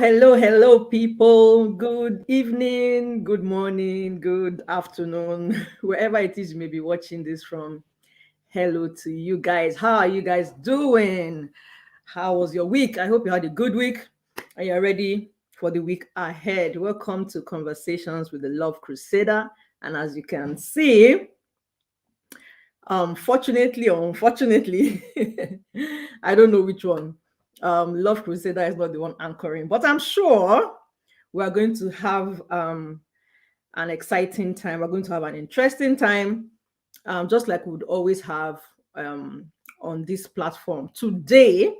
Hello, people. Good evening, good morning, good afternoon, wherever it is you may be watching this from. Hello to you guys. How are you guys doing? How was your week? I hope you had a good week. Are you ready for the week ahead? Welcome to Conversations with the Love Crusader. And as you can see, fortunately or unfortunately, I don't know which one. Love Crusader is not the one anchoring, but I'm sure we are going to have an exciting time. We're going to have an interesting time, just like we would always have on this platform. Today,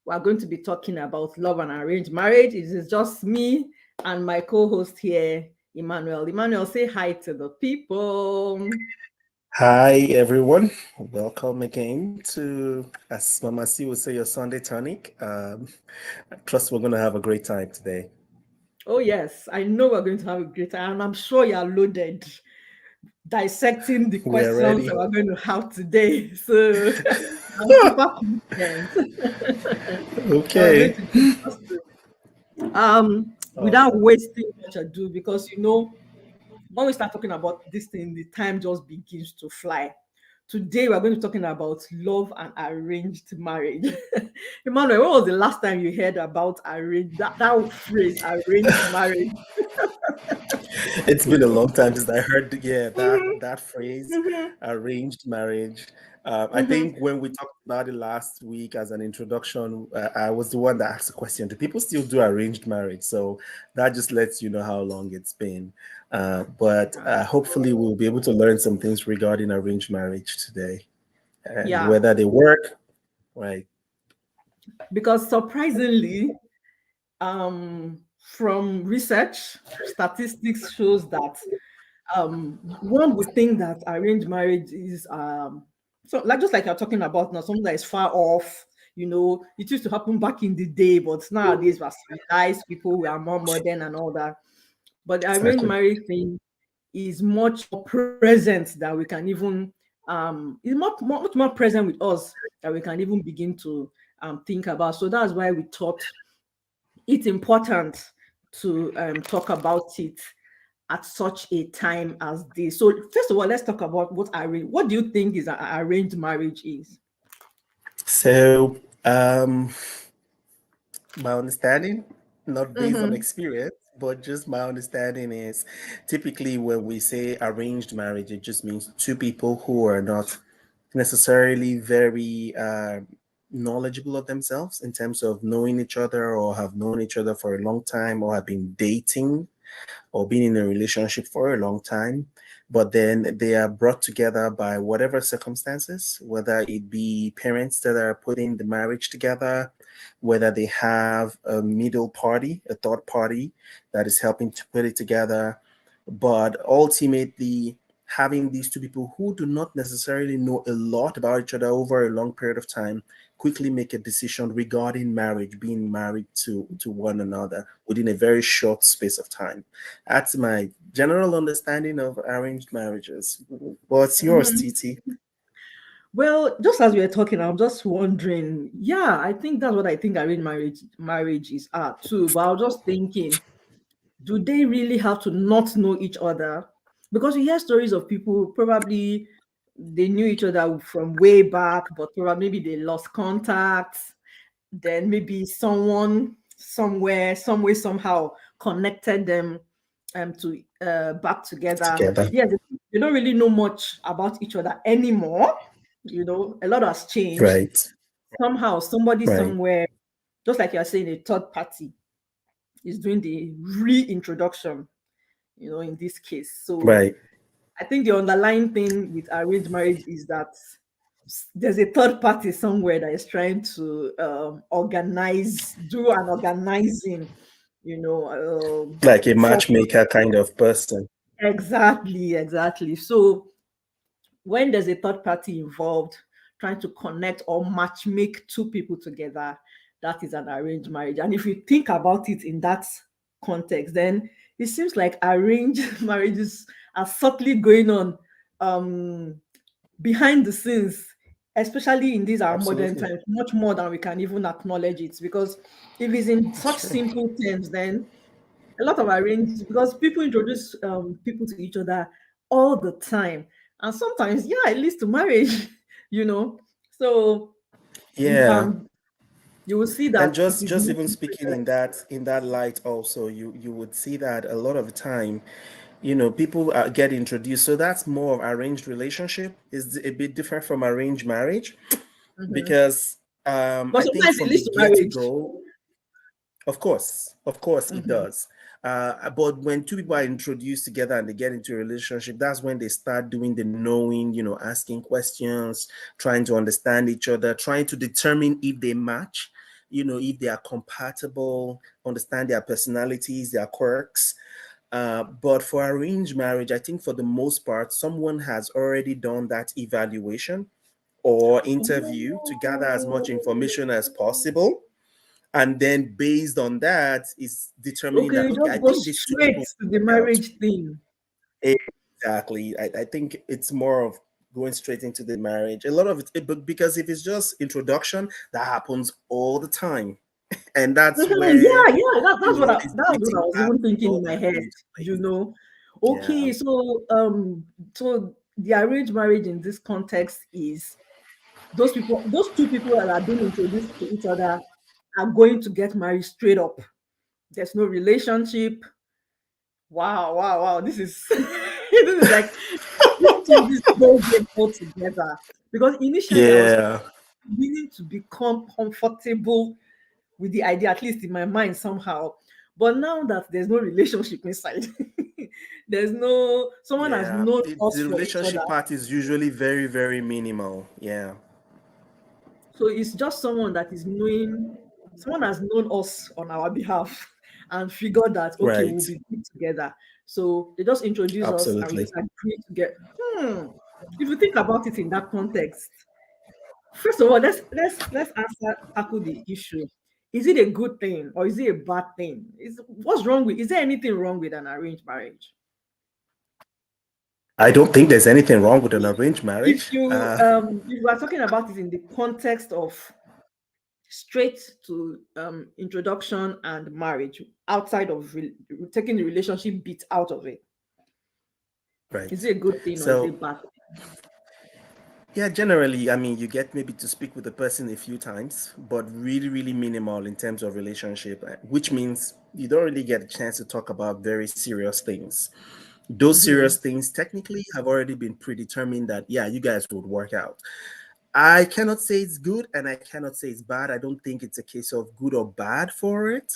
we're going to be talking about love and arranged marriage. It is just me and my co-host here, Emmanuel. Emmanuel, say hi to the people. Hi, everyone. Welcome again to, as Mama C would say, your Sunday tonic. I trust we're going to have a great time today. Oh, yes, I know we're going to have a great time, and I'm sure you're loaded dissecting the We are questions that ready. we're going to have today. So I'm super confident that we're going Okay. to do justice. Without Awesome. wasting much ado, because when we start talking about this thing, the time just begins to fly. Today we're going to be talking about love and arranged marriage. Emmanuel, when was the last time you heard about that phrase, arranged marriage? It's been a long time since I heard, yeah, that Mhm, that phrase, mhm, arranged marriage. I mhm. think when we talked about it last week as an introduction, I was the one that asked the question: Do people still do arranged marriage? So that just lets you know how long it's been. But hopefully, we'll be able to learn some things regarding arranged marriage today and Yeah, whether they work. Right. because surprisingly, from research, statistics shows that one would think that arranged marriage is so like just like you're talking about now, something that is far off. It used to happen back in the day, but nowadays we're civilized people, we are more modern and all that. But the arranged Exactly. marriage thing is much more present that we can even is much more present with us that we can even begin to think about. So that's why we thought it's important to talk about it at such a time as this. So first of all, let's talk about what do you think is arranged marriage is? So, my understanding, not based on Mm-hmm. experience, but just my understanding is typically when we say arranged marriage, it just means two people who are not necessarily very knowledgeable of themselves in terms of knowing each other or have known each other for a long time or have been dating or been in a relationship for a long time, but then they are brought together by whatever circumstances, whether it be parents that are putting the marriage together, whether they have a middle party, a third party that is helping to put it together. But ultimately, having these two people who do not necessarily know a lot about each other over a long period of time quickly make a decision regarding marriage, being married to one another within a very short space of time. That's my general understanding of arranged marriages. What's yours, Mm-hmm. TT? Well, just as we were talking, I'm just wondering. Yeah, I think that's what I think arranged marriage is too. But I was just thinking, do they really have to not know each other? Because we hear stories of people probably they knew each other from way back, but probably maybe they lost contact. Then maybe someone somewhere, some way, somehow connected them to back together. Together. Yeah, they don't really know much about each other anymore. A lot has changed. Right. Somehow, somebody Right. somewhere, just like you're saying, a third party is doing the reintroduction, in this case. So Right. I think the underlying thing with arranged marriage is that there's a third party somewhere that is trying to do an organizing, Like a for matchmaker kind of person. exactly. So when there's a third party involved trying to connect or match make two people together, that is an arranged marriage. And if you think about it in that context, then it seems like arranged marriages are subtly going on um, behind the scenes especially in these our modern Absolutely. times, much more than we can even acknowledge it. Because if it's in It's such true. simple terms, then a lot of arranged, because people introduce people to each other all the time, and sometimes, yeah, it leads to marriage. you know. So Yeah. um, you will see And that it just is just more even speaking prevalent. in that light also, you would see that a lot of the time, people get introduced. So that's more of arranged relationship is a bit different from arranged marriage Mhm. because But I think sometimes it from the leads to marriage. get-go, of course it Mhm. does. But when two people are introduced together and they get into a relationship, that's when they start doing the knowing, asking questions, trying to understand each other, trying to determine if they match, if they are compatible, understand their personalities, their quirks. But for arranged marriage, I think for the most part, someone has already done that evaluation or interview to gather as much information as possible, and then based on that is determining Okay, that, you okay, just I go think these two straight people to the work out. marriage thing. Exactly. I think it's more of going straight into the marriage. A lot of but because if it's just introduction, that happens all the time, and that's Mhm. where Yeah, yeah, this that's what I dating was app even thinking all in my that head, come into you place. know. Yeah. Okay, so the arranged marriage in this context is those two people that are being introduced to each other are going to get married straight up. There's no relationship. Wow, wow, wow. This is this is like these two just go get all together. Because initially I was Yeah. beginning to become comfortable with the idea, at least in my mind somehow. But now that there's no relationship inside, there's no someone has Yeah. known us The for each other. relationship part is usually very, very minimal. Yeah. So it's just someone that is knowing, someone has known us on our behalf and figured that okay, Right. we'll be good together. So they just introduce us and we Absolutely. just agree to get. Hmm. If you think about it in that context, first of all, let's answer tackle the issue. Is it a good thing or is it a bad thing? Is what's wrong with? Is there anything wrong with an arranged marriage? I don't think there's anything wrong with an arranged marriage. If we are talking about it in the context of straight to introduction and marriage, outside of taking the relationship bit out of it, is Right. it a good thing or is it So, a bad yeah, generally, I mean, you get maybe to speak with the person a few times, but really, really minimal in terms of relationship, which means you don't really get a chance to talk about very serious things. Those thing? serious things technically have already been predetermined that, yeah, you guys would work out. I cannot say it's good and I cannot say it's bad. I don't think it's a case of good or bad for it.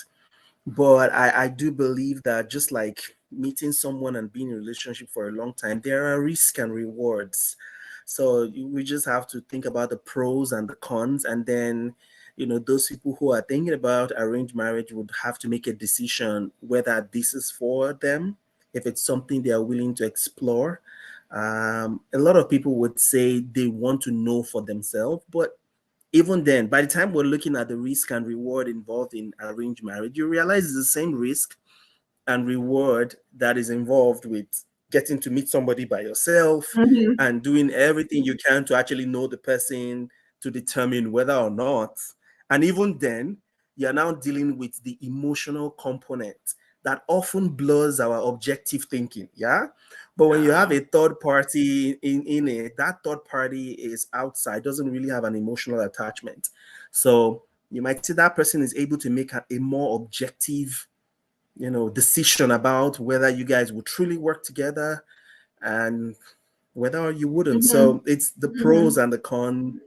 But I do believe that just like meeting someone and being in a relationship for a long time, there are risks and rewards. So we just have to think about the pros and the cons. And then, those people who are thinking about arranged marriage would have to make a decision whether this is for them, if it's something they are willing to explore. A lot of people would say they want to know for themselves, but even then, by the time we're looking at the risk and reward involved in arranged marriage, you realize it's the same risk and reward that is involved with getting to meet somebody by yourself Mhm. and doing everything you can to actually know the person to determine whether or not. And even then, you're now dealing with the emotional component that often blurs our objective thinking. Yeah. But when you have Yeah. a third party in it, that third party is outside, doesn't really have an emotional attachment. So you might see that person is able to make a more objective decision about whether you guys would truly work together and whether you wouldn't. Mhm. So it's the pros Mhm. and the con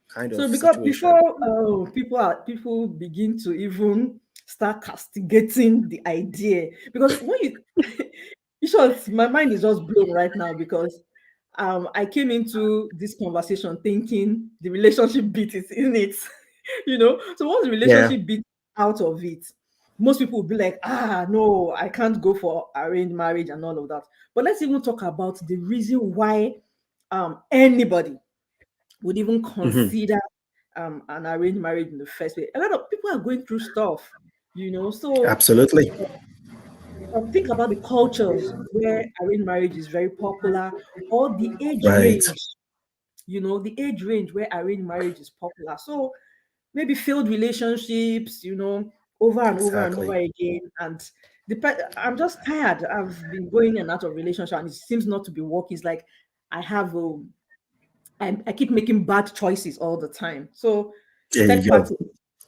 kind of So because situation. before people begin to even start castigating the idea, because when you in short, my mind is just blown right now because I came into this conversation thinking the relationship bit is in it, So once the Yeah. relationship bit out of it, most people will be like, no, I can't go for arranged marriage and all of that. But let's even talk about the reason why anybody would even Mhm. consider an arranged marriage in the first place. A lot of people are going through stuff. So Absolutely. think about the cultures where arranged marriage is very popular or the age Right. range. the age range where arranged marriage is popular. So maybe failed relationships, over and over and over Exactly. again. And I'm just tired. I've been going in and out of relationship and it seems not to be working. It's like I have I keep making bad choices all the time. So There third you go. party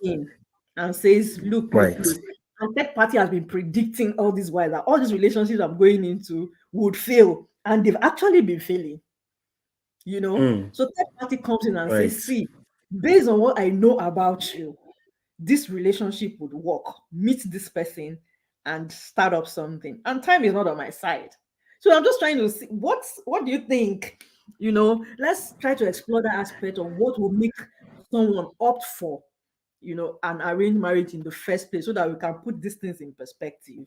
in and says, look, look, Right. look. And third party has been predicting all this while that all these relationships I'm going into would fail. And they've actually been failing. Mm, So third party comes in and says, right. see, based on what I know about you, this relationship would work. Meet this person and start up something. And time is not on my side. So I'm just trying to see what do you think? Let's try to explore that aspect of what will make someone opt for, an arranged marriage in the first place so that we can put these things in perspective.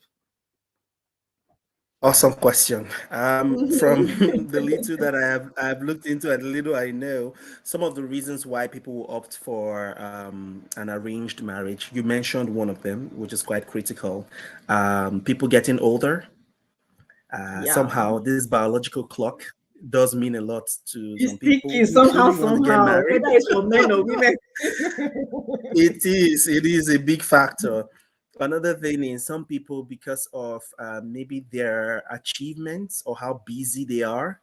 Awesome question. From the little that I've looked into and the little I know, some of the reasons why people will opt for an arranged marriage. You mentioned one of them, which is quite critical. People getting older. Yeah. Somehow, this biological clock does mean a lot to It's some people sticky who somehow, truly want to get somehow, married. whether it's for men or women. It is a big factor. Another thing is some people, because of maybe their achievements or how busy they're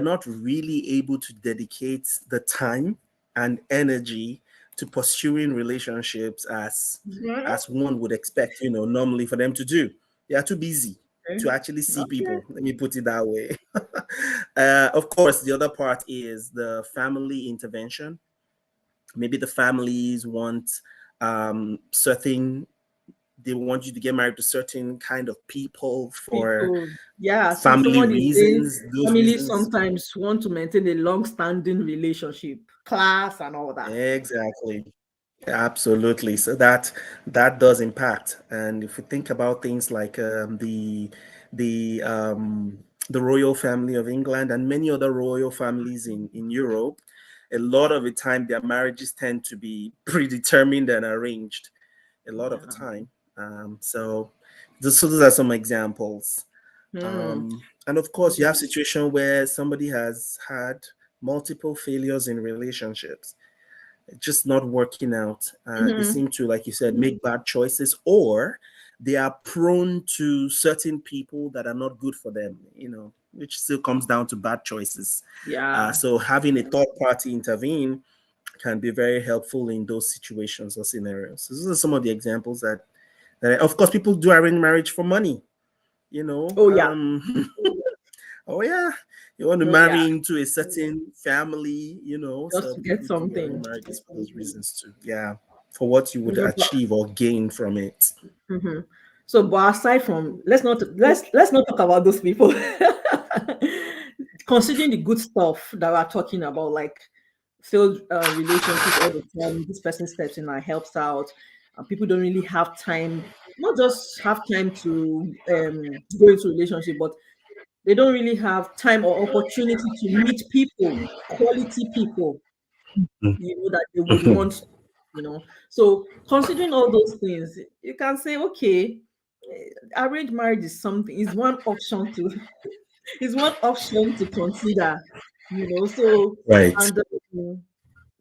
not really able to dedicate the time and energy to pursuing relationships Mhm. as one would expect, normally for them to do. They are too busy Okay. to actually see Okay. people. Let me put it that way. Of course, the other part is the family intervention. Maybe the families want certain, they want you to get married to certain kind of people for People, yeah, family someone is saying reasons, those families reasons. sometimes want to maintain a long-standing relationship, class and all that. Exactly. Absolutely. So that does impact. And if we think about things like the the royal family of England and many other royal families in Europe, a lot of the time their marriages tend to be predetermined and arranged a lot of the Yeah. time. So those are some examples. Hmm. And of course, you have situation where somebody has had multiple failures in relationships, just not working out. They Mhm. seem to, like you said, make bad choices, or they are prone to certain people that are not good for them, which still comes down to bad choices. Yeah. So having a third party intervene can be very helpful in those situations or scenarios. So those are some of the examples that of course, people do arrange marriage for money, you know. Oh yeah. Um, oh yeah, you want to Oh yeah. marry into a certain family, Just so to get people do arrange something. marriages for those reasons too. Yeah, for what you would Yeah, but achieve or gain from it. mhm. So, but aside from let's not talk about those people. Considering the good stuff that we're talking about, like failed relationship all the time, this person steps in and helps out, and people don't really have time, not just have time to go into relationship, but they don't really have time or opportunity to meet people, quality people, that they would Mhm. want, So considering all those things, you can say, okay, arranged marriage is one option to is one option to consider, So Right. and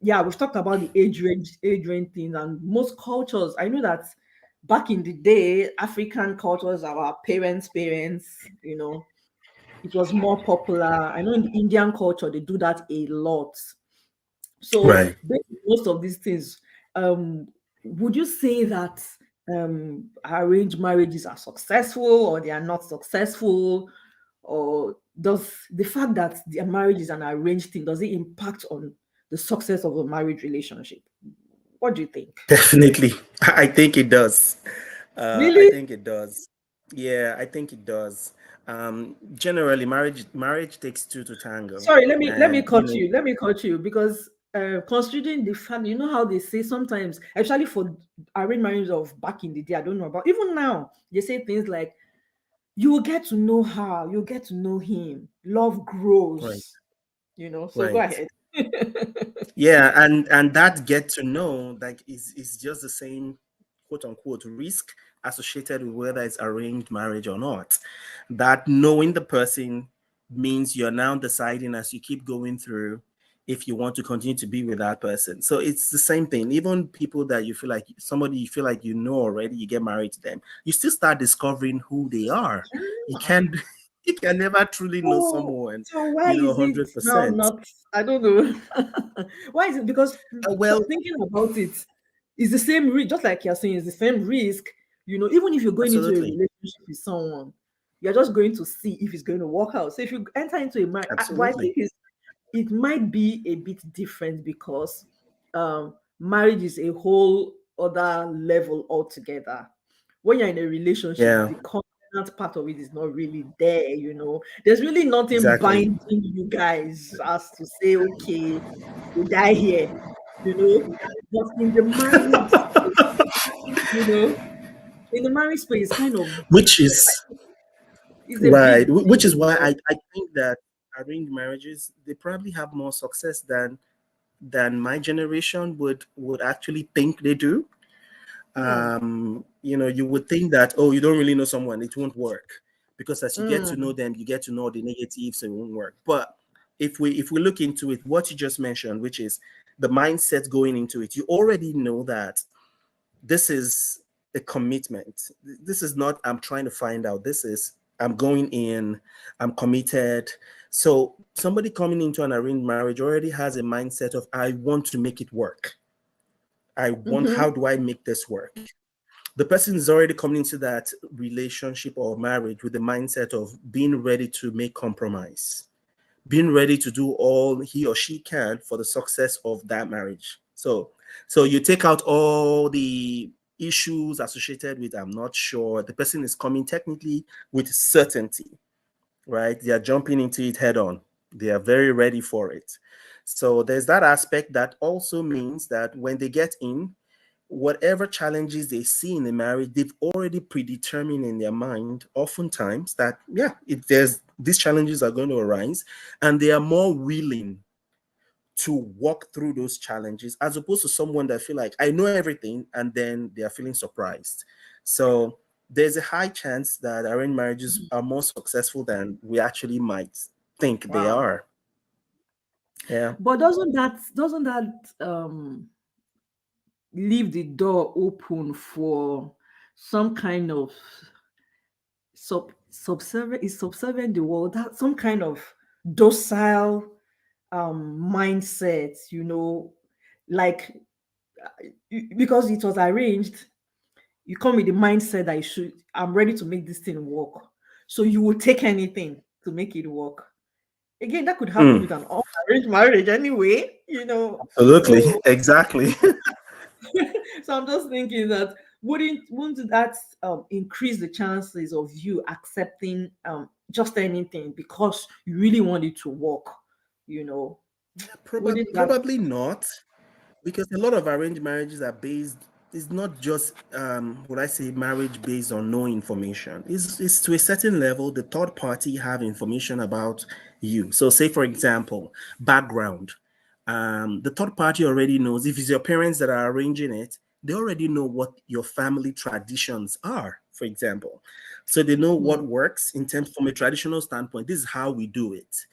yeah, we've talked about the age range thing, and most cultures. I know that back in the day, African cultures, our parents, it was more popular. I know in the Indian culture they do that a lot. So Right. most of these things, would you say that arranged marriages are successful or they are not successful? Or does the fact that their marriage is an arranged thing, does it impact on the success of a marriage relationship? What do you think? Definitely. I think it does. I Really? think it does. Yeah, I think it does. Generally, marriage takes two to tango, Sorry, let me and cut you. Let me cut you because considering the fact, you know how they say sometimes, especially for arranged marriages of back in the day, I don't know about even now, they say things like you will get to know her, you'll get to know him, love right, grows, So go right. ahead. Yeah, and that get to know, like, is just the same quote unquote risk associated with whether it's arranged marriage or not. That knowing the person means you're now deciding as you keep going through, if you want to continue to be with that person. So it's the same thing. Even people that you feel like somebody you feel like you know already, you get married to them, you still start discovering who they are. You can't you can never truly know someone, So why is it now 100%. not? I don't know. Why is it? Because Well, thinking about it, it's the same risk. Just like you're saying, it's the same risk. Even if you're going into a absolutely. relationship with someone, you're just going to see if it's going to work out. So if you enter into a marriage, but I Absolutely. think it might be a bit different because marriage is a whole other level altogether. When you're in a relationship, Yeah, the covenant part of it is not really there. There's really nothing exactly. binding you guys as to say, okay, we die here. you know but in the marriage you know in the marriage space, kind of Which is is a right. big Which is deal. why I think that arranged marriages, they probably have more success than my generation would actually think they do. Hmm. You would think that, oh, you don't really know someone, it won't work. Because as you get to know Mm. them, you get to know the negatives, it won't work. But if we look into it, what you just mentioned, which is the mindset going into it, you already know that this is a commitment. This is not, I'm trying to find out. This is, I'm going in, I'm committed. So somebody coming into an arranged marriage already has a mindset of, I want to make it work. How Mm-hmm. do I make this work? The person is already coming into that relationship or marriage with the mindset of being ready to make compromise, being ready to do all he or she can for the success of that marriage. So you take out all the issues associated with, I'm not sure. The person is coming technically with certainty, right? They are jumping into it head on. They are very ready for it. So there's that aspect that also means that when they get in, whatever challenges they see in the marriage, they've already predetermined in their mind, oftentimes, that yeah, if there's these challenges are going to arise, and they are more willing to walk through those challenges as opposed to someone that feel like I know everything and then they are feeling surprised. So there's a high chance that arranged marriages are more successful than we actually might think they Wow. are. Yeah. But doesn't that leave the door open for some kind of subservient the world, that some kind of docile mindset, like because it was arranged, you come with the mindset that I'm ready to make this thing work. So you will take anything to make it work. Again, that could happen Mm, with an arranged marriage anyway. absolutely. So Exactly. so I'm just thinking that wouldn't that increase the chances of you accepting just anything because you really want it to work, you know? Probably, Wouldn't that probably not. Because a lot of arranged marriages are based, it's not just would I say marriage based on no information. It's to a certain level the third party have information about you. So say for example, background. The third party already knows, if it's your parents that are arranging it, they already know what your family traditions are, for example. So they know Hmm. what works in terms from a traditional standpoint. This is how we do it.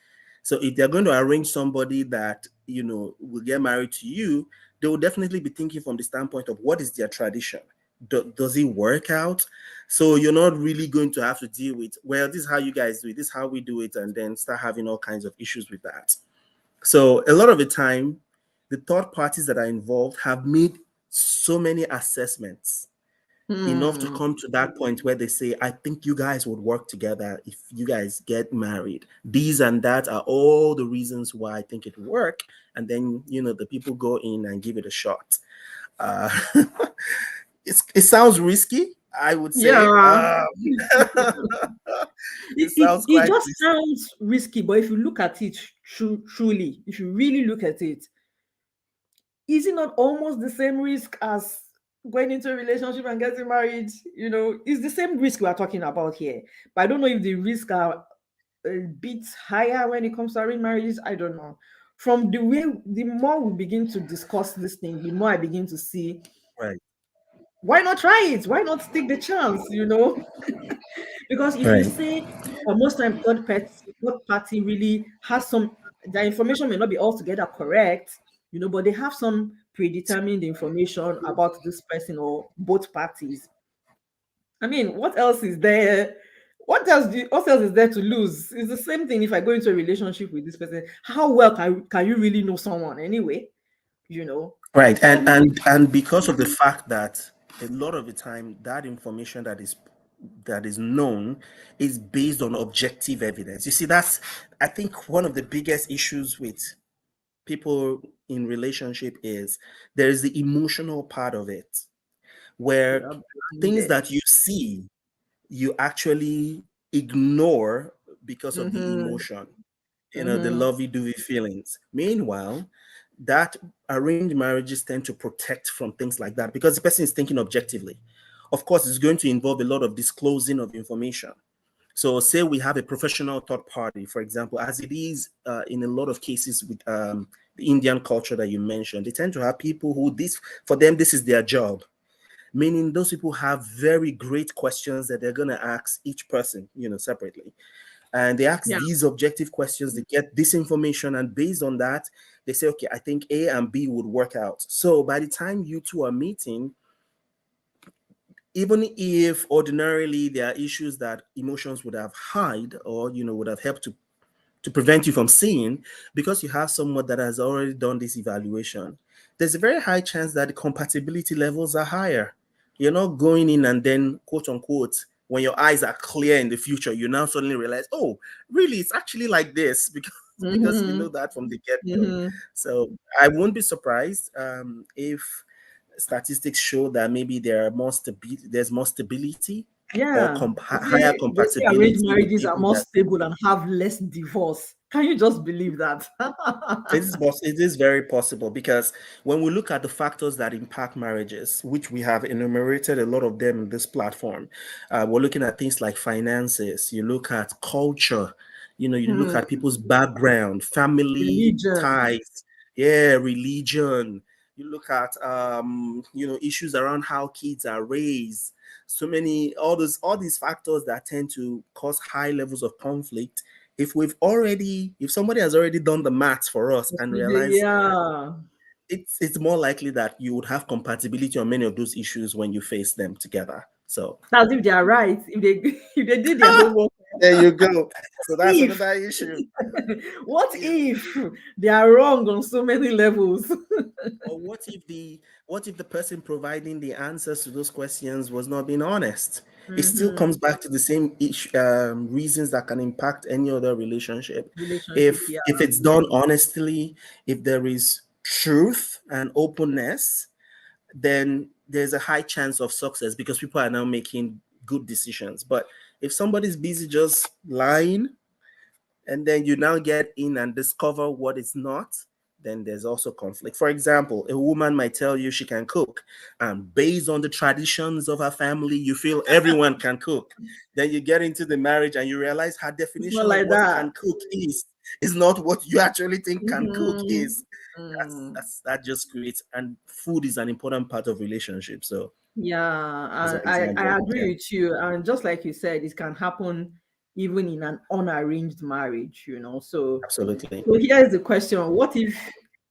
So if they're going to arrange somebody that will get married to you, they will definitely be thinking from the standpoint of what is their tradition. Does it work out? So you're not really going to have to deal with, well, this is how you guys do it, this is how we do it, and then start having all kinds of issues with that. So a lot of the time, the third parties that are involved have made so many assessments enough to Hmm. come to that point where they say, I think you guys would work together if you guys get married. These and that are all the reasons why I think it would work. And then, the people go in and give it a shot. Uh, it sounds risky, I would say. Yeah. It It, it, sounds it quite just risky. sounds risky, but if you look at it truly, if you really look at it, is it not almost the same risk as going into a relationship and getting married? It's the same risk we are talking about here. But I don't know if the risks are a bit higher when it comes to arranged marriages. I don't know. From the more we begin to discuss this thing, the more I begin to see, Right, why not try it? Why not take the chance? Because if you right. say most time third party really has some their information may not be altogether correct, but they have some predetermined information about this person or both parties. I mean, what else is there? What else is there to lose? It's the same thing if I go into a relationship with this person. How well can you really know someone anyway? Right. So And because of the fact that a lot of the time that information that is known is based on objective evidence. You see, that's, I think, one of the biggest issues with people in relationship is there is the emotional part of it, they where are things blinded. that you see you actually ignore because of the Mm-hmm. emotion, the Mm-hmm. lovey-dovey feelings. Meanwhile, that arranged marriages tend to protect from things like that because the person is thinking objectively. Of course, it's going to involve a lot of disclosing of information. So, say we have a professional third party, for example, as it is in a lot of cases with the Indian culture that you mentioned. They tend to have people who for them, this is their job, meaning those people have very great questions that they're going to ask each person, separately. And they ask Yeah. these objective questions, they get this information, and based on that, they say, okay, I think A and B would work out. So by the time you two are meeting, even if ordinarily there are issues that emotions would have hide or would have helped to prevent you from seeing, because you have someone that has already done this evaluation, there's a very high chance that the compatibility levels are higher. You're not going in and then, quote unquote, when your eyes are clear in the future, you now suddenly realize, oh, really, it's actually like this, because you Mm-hmm. know that from the get-go. Mm-hmm. So I won't be surprised if statistics show that maybe there's more stability or Yeah. higher They say arranged compatibility with marriages are people more that stable and have less divorce. Can you just believe that? it is very possible, because when we look at the factors that impact marriages, which we have enumerated a lot of them in this platform, we're looking at things like finances. You look at culture. You look Hmm. at people's background, family Religion. ties, yeah, religion. You look at issues around how kids are raised. So many all these factors that tend to cause high levels of conflict. If somebody has already done the maths for us and realized, Yeah. it's more likely that you would have compatibility on many of those issues when you face them together. So That's if they are right. If they if they did their homework. there you go. So that's If another issue. what If if they are wrong on so many levels? or what if the person providing the answers to those questions was not being honest? It still Mm-hmm. comes back to the same reasons that can impact any other relationship. Relationship, If yeah. it's done honestly, if there is truth and openness, then there's a high chance of success because people are now making good decisions. But if somebody's busy just lying, and then you now get in and discover what it's not, then there's also conflict. For example, a woman might tell you she can cook, and based on the traditions of her family, you feel everyone can cook. Then you get into the marriage and you realize her It's not definition of like what that. can cook is not what you actually think can cook Mm-hmm. is. Mm. That just creates, and food is an important part of relationships. So Yeah, that's why and it's not I just, agree yeah, with you. And just like you said, it can happen even in an unarranged marriage. absolutely. So here's the question: what if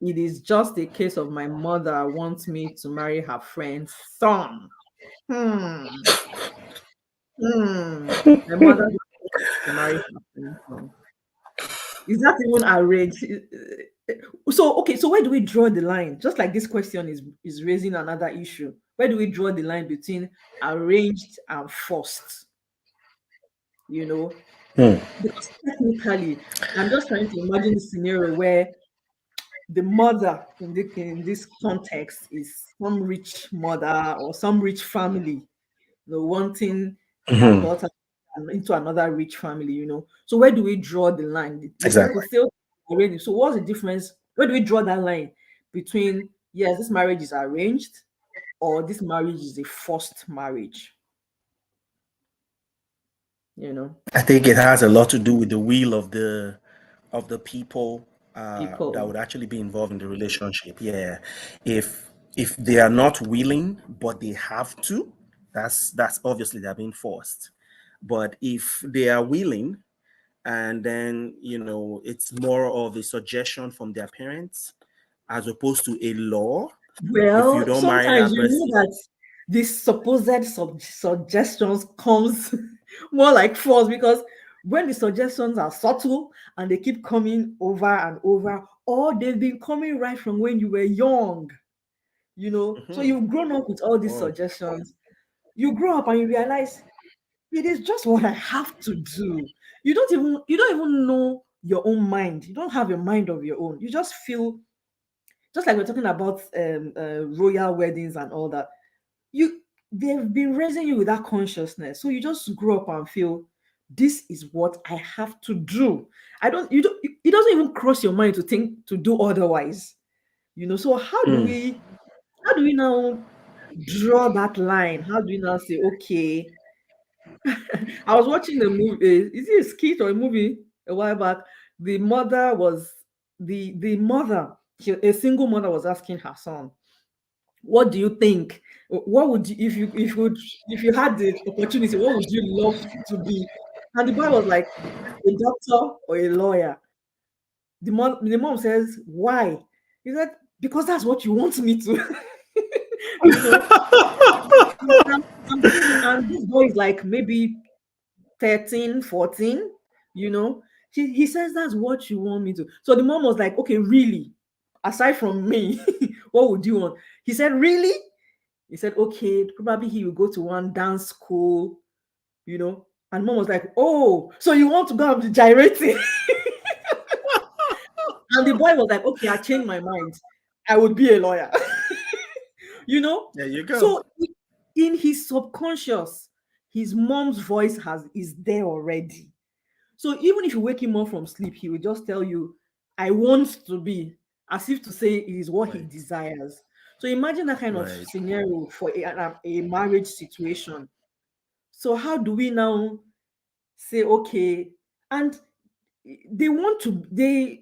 it is just a case of my mother wants me to marry her friend's son? Hmm. Hmm. My mother wants me to marry her friend's son. Is that even arranged? So okay, so where do we draw the line? Just like this question is raising another issue. Where do we draw the line between arranged and forced? You know, Hmm. because technically, I'm just trying to imagine a scenario where the mother in this context is some rich mother or some rich family, wanting her Mhm. daughter into another rich family. So where do we draw the line? They Exactly. could still arrange. So what's the difference? Where do we draw that line between, yes, this marriage is arranged, or this marriage is a forced marriage? You know, I think it has a lot to do with the will of the people that people. would actually be involved in the relationship. Yeah, if they are not willing but they have to, that's obviously they're being forced. But if they are willing and then it's more of a suggestion from their parents as opposed to a law. If you Well, don't marry sometimes that you know person. that these supposed suggestions comes more like force, because when the suggestions are subtle and they keep coming over and over, or they've been coming right from when you were young, so Mhm. you've grown up with all these Oh. suggestions. You grow up and you realize it is just what I have to do. You don't even know your own mind. You don't have a mind of your own. You just feel, just like we're talking about royal weddings and all that. You They've been raising you with that consciousness, so you just grow up and feel this is what I have to do. I don't you don't It doesn't even cross your mind to think to do otherwise. So Mm. how do we now draw that line? How do we now say, okay? I was watching a movie. Is it a skit or a movie a while back? The mother was the mother, a single mother was asking her son, "What do you think? What would you, if you had the opportunity, what would you love to be?" And the boy was like, "A doctor or a lawyer." The mom says, "Why?" He said, "Because that's what you want me to." you know. And this boy is like maybe 13, 14, you know. He says that's what you want me to. So the mom was like, okay, really? Aside from me, what would you want? He said, really? He said, okay, probably he will go to one dance school, you know. And mom was like, oh, so you want to go and be gyrating? And the boy was like, okay, I changed my mind. I would be a lawyer. you know. There you go. So in his subconscious, his mom's voice is there already. So even if you wake him up from sleep, he will just tell you, I want to be, as if to say it is what he Right. desires. So imagine that kind of Right. scenario for a marriage situation. So how do we now say, okay, and they want to, they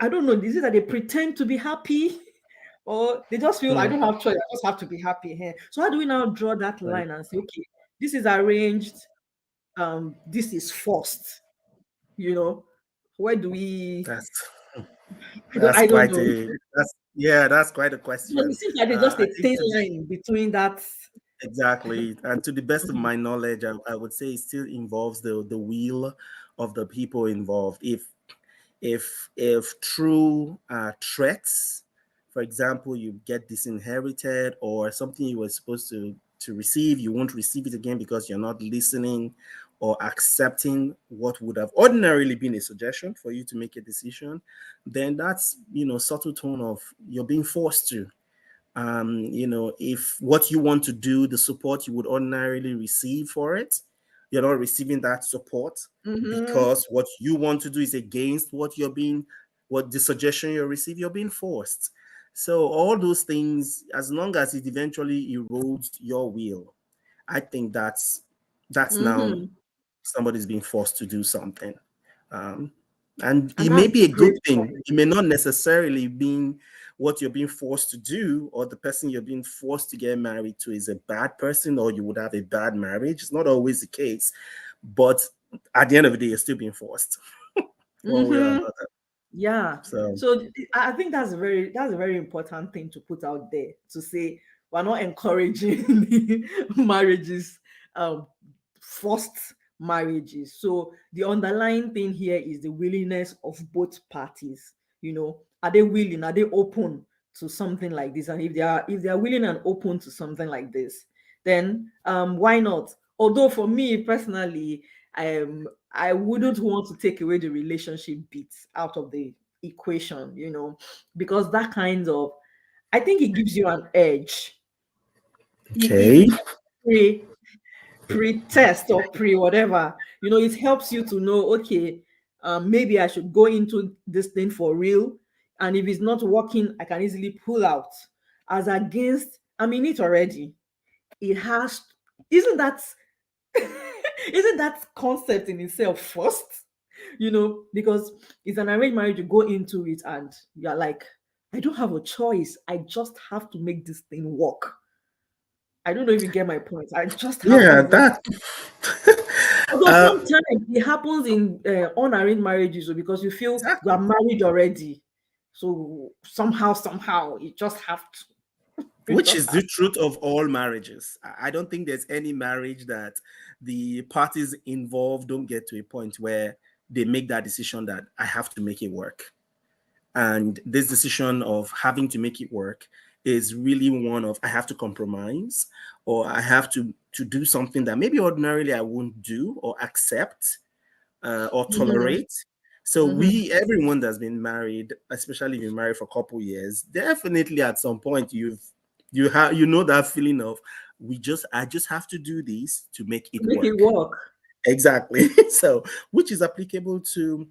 I don't know, is it that they pretend to be happy? Or they just feel I Mm. don't have choice, I just have to be happy here. So how do we now draw that Right. line and say, okay, this is arranged, this is forced, you know? Where do we That's I don't, that's I don't quite know. a that's yeah, that's quite a But it question. seems like there's just I a think thin to line between that. exactly, and to the best of Mhm. my knowledge, I would say it still involves the will of the people involved. If true threats, for example, you get disinherited or something you were supposed to receive, you won't receive it again because you're not listening or accepting what would have ordinarily been a suggestion for you to make a decision, then that's subtle tone of you're being forced to. If what you want to do, the support you would ordinarily receive for it, you're not receiving that support Mhm. because what you want to do is against what the suggestion you receive, you're being forced. So all those things, as long as it eventually erodes your will, I think that's now Mhm. somebody's being forced to do something. Um, and And it may that's be the a good great thing. problem. It may not necessarily be what you're being forced to do, or the person you're being forced to get married to is a bad person, or you would have a bad marriage. It's not always the case. But at the end of the day, you're still being forced one way or Mhm. another. Yeah. So, So I think that's a very important thing to put out there, to say we're not encouraging marriages, um, forced marriages. So the underlying thing here is the willingness of both parties. Are they willing? Are they open to something like this? And if they are willing and open to something like this, then why not? Although for me personally, I wouldn't want to take away the relationship bits out of the equation, because that kind of, I think it gives you an edge. okay. It pre-test or pre-whatever, it helps you to know, okay, maybe I should go into this thing for real. And if it's not working, I can easily pull out. As against, I'm in it already. It has, isn't that isn't that concept in itself first? Because it's an arranged marriage, you go into it and you're like, I don't have a choice. I just have to make this thing work. I don't know if you get my point. I just have Yeah, that voice. that. Although uh, sometimes it happens in unarranged marriages, so because you feel you are exactly. married already, so somehow you just have to. You Which just is have. the truth of all marriages. I don't think there's any marriage that the parties involved don't get to a point where they make that decision that I have to make it work. And this decision of having to make it work is really one of I have to compromise, or I have to do something that maybe ordinarily I won't do or accept, or Mhm, tolerate. So mhm. everyone that's been married, especially if you've been married for a couple years, definitely at some point you know that feeling of I just have to do this to make To it make it work. work. Exactly. So, which is applicable to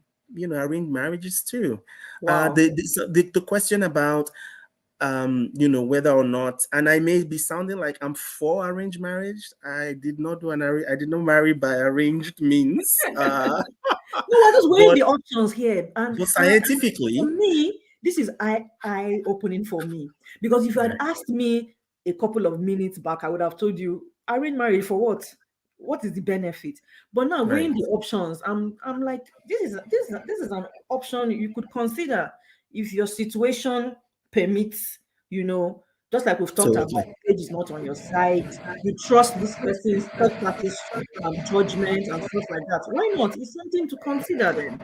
arranged marriages too. Wow. The question about whether or not, and I may be sounding like I'm for arranged marriage. I did not do I did not marry by arranged means. No, we're just weighing But the options here, and for scientifically, me, this is eye opening for me, because if you had right. asked me a couple of minutes back, I would have told you arrange marriage for what? What is the benefit? But now weighing Right. the options, I'm like, this is an option you could consider if your situation permits. You know, just like we've talked about, Absolutely. age is not on your side. You trust this person's third party's judgment and stuff like that. Why not? It's something to consider then,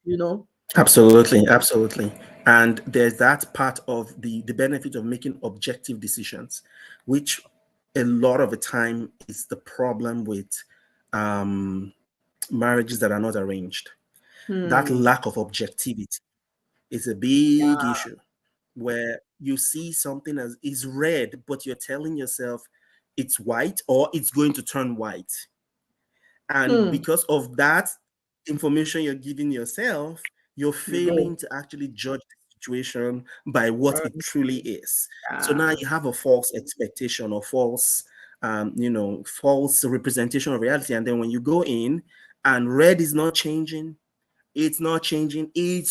you know? Absolutely, absolutely. And there's that part of the benefit of making objective decisions, which a lot of the time is the problem with um, marriages that are not arranged. That Hmm. lack of objectivity is a big Yeah. issue where you see something as is red, but you're telling yourself it's white or it's going to turn white. And Hmm. because of that information you're giving yourself, you're You go. failing to actually judge the situation by what it truly Honestly. is. So now Yeah. you have a false expectation or false representation of reality. And then when you go in and red is not changing, it's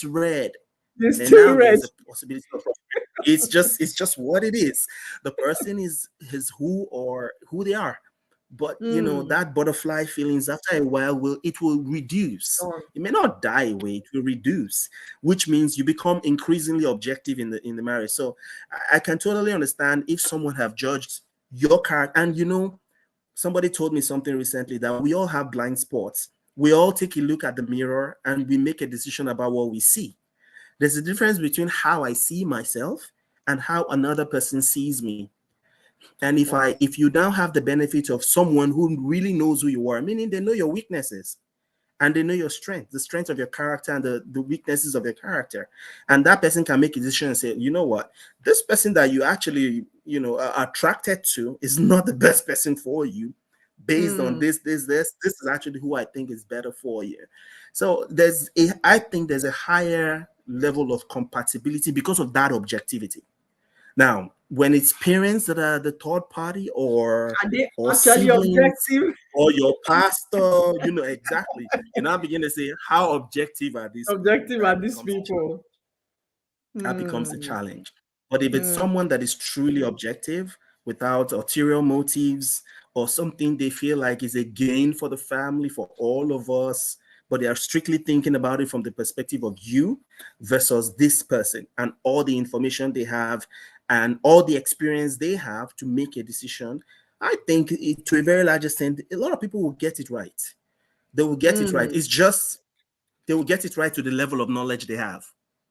red. It's Then still now red. there's a possibility of it's just what it is. The person is who they are. But Hmm. that butterfly feelings after a while will reduce. Gone. It may not die away, it will reduce, which means you become increasingly objective in the marriage. So I can totally understand if someone have judged your character. And somebody told me something recently that we all have blind spots. We all take a look at the mirror and we make a decision about what we see. There's a difference between how I see myself and how another person sees me. And Wow. if you now have the benefit of someone who really knows who you are, meaning they know your weaknesses and they know your strength, the strength of your character and the weaknesses of your character. And that person can make a decision and say, you know what, this person that you actually, are attracted to is not the best person for you based on Hmm. this is actually who I think is better for you. So I think there's a higher level of compatibility because of that objectivity. Now, when it's parents that are the third party Are they or actually siblings objective? or your pastor, exactly. You now begin to say, how objective are these people? Objective are That these becomes people? a Hmm. challenge. But if it's Hmm. someone that is truly objective without ulterior motives or something they feel like is a gain for the family, for all of us, but they are strictly thinking about it from the perspective of you versus this person and all the information they have and all the experience they have to make a decision, I think to a very large extent, a lot of people will get it right. They will get it right. Hmm. It's just they will get it right to the level of knowledge they have.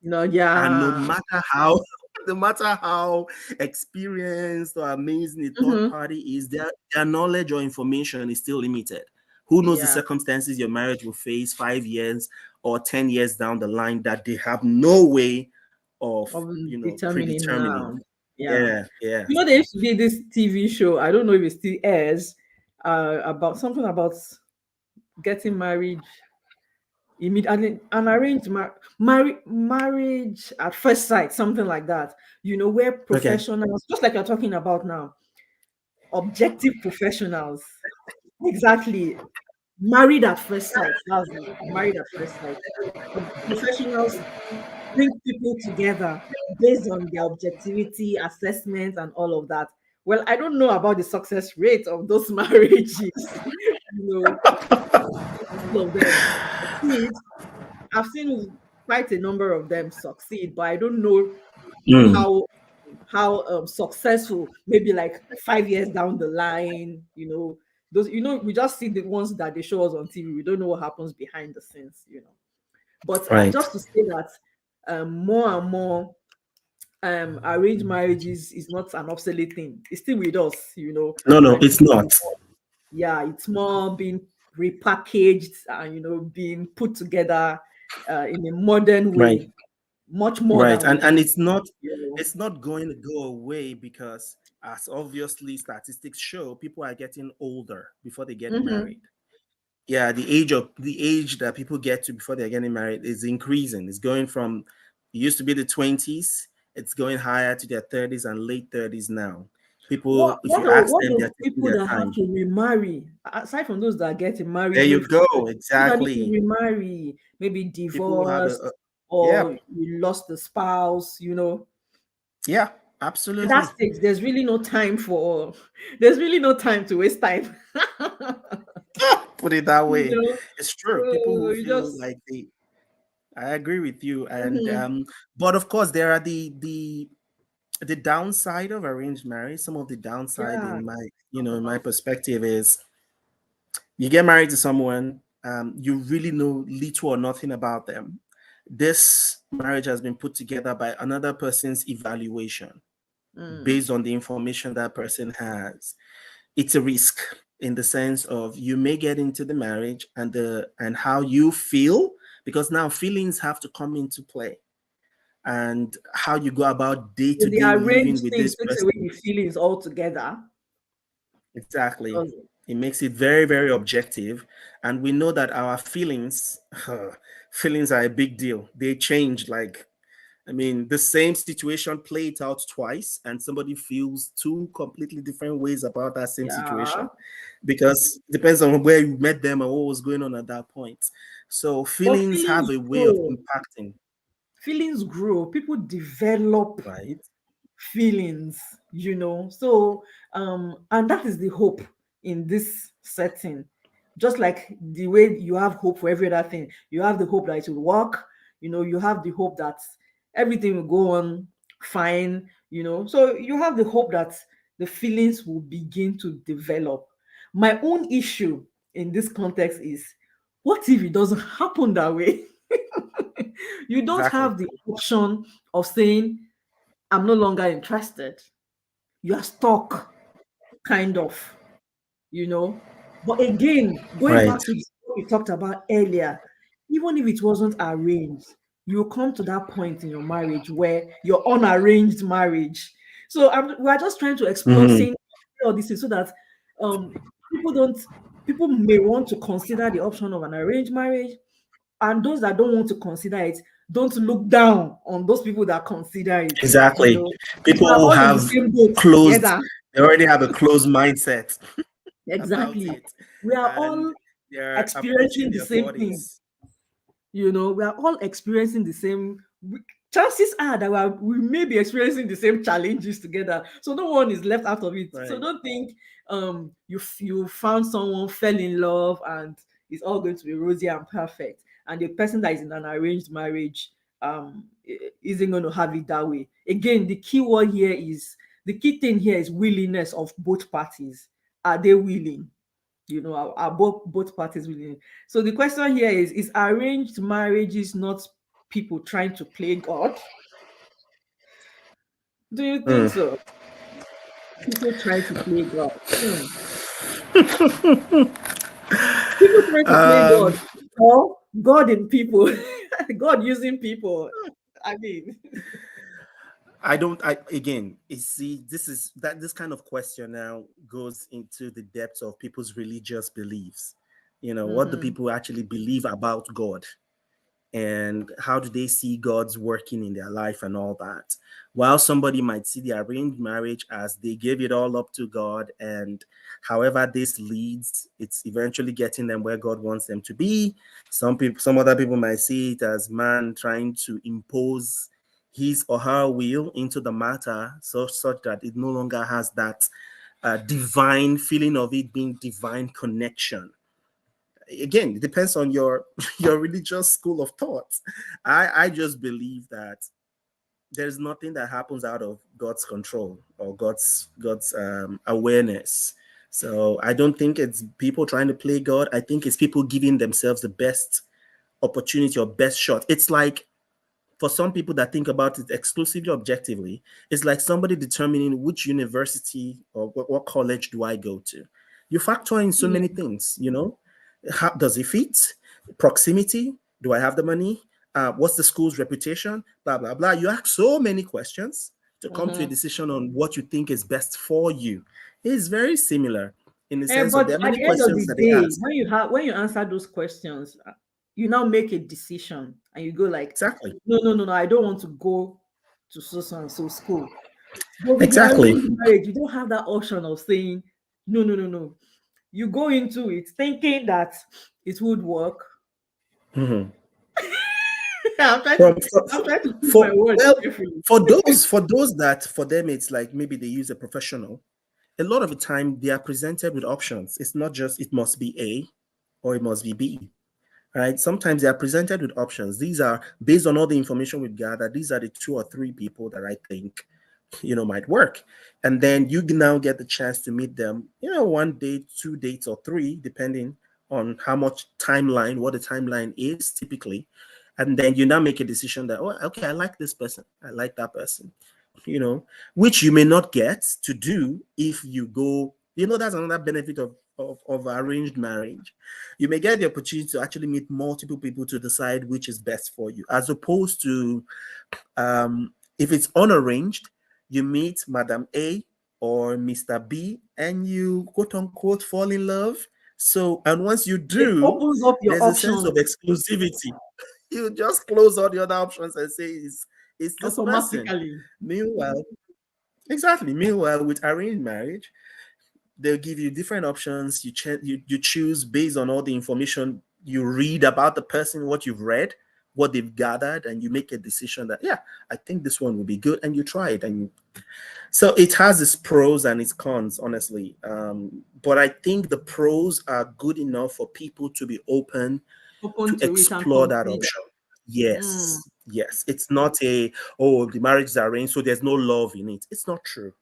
No, And no yeah. matter how no matter how experienced or amazing a third Hmm. party is, their knowledge or information is still limited. Who knows the Yeah. circumstances your marriage will face 5 years or 10 years down the line that they have no way of Of determining predetermining. now. Yeah. Yeah, yeah. You know, there used to be this TV show, I don't know if it still airs, about something about getting married immediately, an arranged marriage at first sight, something like that. You know, where Okay. professionals, just like you're talking about now, objective professionals, exactly, married at first sight. That's it, married at first sight. Professionals bring people together based on their objectivity, assessment, and all of that. Well, I don't know about the success rate of those marriages. All of them succeed. I've seen quite a number of them succeed, but I don't know Mm, how successful, maybe like 5 years down the line, those, we just see the ones that they show us on TV. We don't know what happens behind the scenes. But right. just to say that more and more arranged marriages is not an obsolete thing. It's still with us. No, no, Like it's not. yeah, it's more being repackaged and being put together in a modern Right. way, much more Right. than we And did. it's You it's not going to go away because, as obviously statistics show, people are getting older before they get know. married. Yeah, the age that people get to before they're getting married is increasing. It's going from, it used to be the 20s, it's going higher to their 30s and late 30s now. What People, if what you of ask what them, they're of taking people their that have time. to remarry, aside from those that are getting There married you way go. forward, people that need to Exactly. remarry, maybe People who have divorced, or yep. you lost the spouse. Yeah, At that absolutely. stage, there's really no time to waste time. Put it that you way. know, It's true. People who you feel just like they, I agree with you. And mhm. but of course there are the downside of arranged marriage. Some of the downside Yeah. in my, in my perspective is, you get married to someone, you really know little or nothing about them. This marriage has been put together by another person's evaluation Mm. based on the information that person has. It's a risk in the sense of, you may get into the marriage and how you feel, because now feelings have to come into play, and how you go about So the day-to-day living arranged with thing this takes away person. the feelings altogether. Exactly. Does it? It makes it very, very objective. And we know that our feelings, feelings are a big deal. They change. Like, I mean, the same situation, play it out twice, and somebody feels two completely different ways about that same Yeah. situation, because it depends on where you met them and what was going on at that point. So But feelings have feelings a way of grow. impacting, Feelings grow. People develop right? feelings. So and that is the hope in this setting. Just like the way you have hope for every other thing, you have the hope that it will work. You have the hope that everything will go on fine. So you have the hope that the feelings will begin to develop. My own issue in this context is, what if it doesn't happen that way? You don't Exactly. have the option of saying, I'm no longer interested. You are stuck, kind of. But again, going Right. back to what we talked about earlier, even if it wasn't arranged, you come to that point in your marriage where your unarranged marriage. So we are just trying to explore Mhm. saying all this is so that um people don't people may want to consider the option of an arranged marriage, and those that don't want to consider it, don't look down on those people that consider it. You Exactly. know, we People are who all in the have same boat closed, together. they already have a closed mindset about Exactly. it, We are and all they're approaching experiencing the their same thing. 40s. We are all experiencing the same. Chances are that we may be experiencing the same challenges together. So no one is left out of it. So Right. don't think you found someone, fell in love, and it's all going to be rosy and perfect. And the person that is in an arranged marriage isn't going to have it that way. Again, the key thing here is willingness of both parties. Are they willing? Are both parties willing? So the question here is arranged marriages not people trying to play God? Do you think Mm. so? People trying to play God. People trying to play God, Um, or God in people, God using people. I mean, I don't. I again, you see, this kind of question now goes into the depths of people's religious beliefs. What do mhm. people actually believe about God? And how do they see God's working in their life and all that. While somebody might see the arranged marriage as they gave it all up to God, and however this leads, it's eventually getting them where God wants them to be. Some other people might see it as man trying to impose his or her will into the matter, such that it no longer has that divine feeling of it being divine connection. Again, it depends on your your religious school of thought. I just believe that there's nothing that happens out of God's control or God's awareness. So I don't think it's people trying to play God. I think it's people giving themselves the best opportunity or best shot. It's like, for some people that think about it exclusively objectively, it's like somebody determining which university or what college do I go to. You factor in so many things, you know. How does it fit? Proximity? Do I have the money? What's the school's reputation? Blah, blah, blah. You ask so many questions to come to a decision on what you think is best for you. It's very similar in the sense of But there are at many the end of questions the that they day, ask. when you answer those questions, you now make a decision and you go like, Exactly. no, I don't want to go to so and so school. But with the Exactly. arranged marriage, you don't have that option of saying no. You go into it thinking that it would work. Mhm. I'm trying From to I'm trying to choose my for words well, carefully. for those that for them it's like maybe they use a professional. A lot of the time they are presented with options. It's not just it must be A or it must be B. Right? Sometimes they are presented with options. These are based on all the information we've gathered. These are the 2 or 3 people that I think might work, and then you now get the chance to meet them. 1 date, 2 dates, or 3, depending on how much timeline, what the timeline is typically, and then you now make a decision that, oh, okay, I like this person, I like that person, which you may not get to do if you go. That's another benefit of arranged marriage. You may get the opportunity to actually meet multiple people to decide which is best for you, as opposed to if it's unarranged, you meet Madam A or Mr. B and you quote unquote fall in love. So, and once you It do, opens up your there's a sense options of exclusivity. You just close all the other options and say it's this person. automatically. Meanwhile, exactly. Meanwhile, with arranged marriage, they'll give you different options. You choose based on all the information you read about the person, what you've read, what they've gathered, and you make a decision that, yeah, I think this one will be good, and you try it. And so it has its pros and its cons, honestly. But I think the pros are good enough for people to be open Open to to it and explore that consider. option. Mm. Yes. It's not the marriage is arranged, so there's no love in it. It's not true.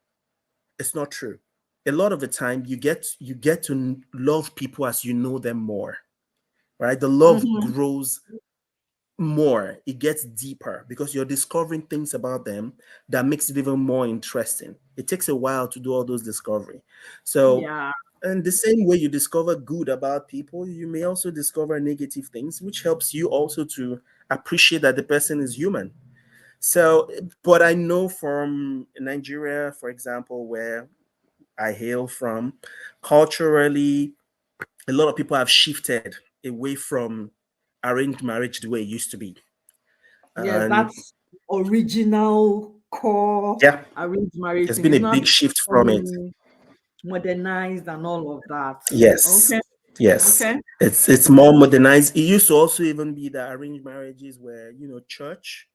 It's not true. A lot of the time you get to love people as you know them more, right? The love Mhm. grows more, it gets deeper because you're discovering things about them that makes it even more interesting. It takes a while to do all those discovery. So, Yeah. and the same way you discover good about people, you may also discover negative things, which helps you also to appreciate that the person is human. So, but I know from Nigeria, for example, where I hail from, culturally, a lot of people have shifted away from arranged marriage the way it used to be. Yes, And that's original core yeah, arranged marriage there's thing. been It's a not big shift from it. becoming modernized and all of that. Yes, Okay. yes. Okay. It's more modernized. It used to also even be the arranged marriages where, church,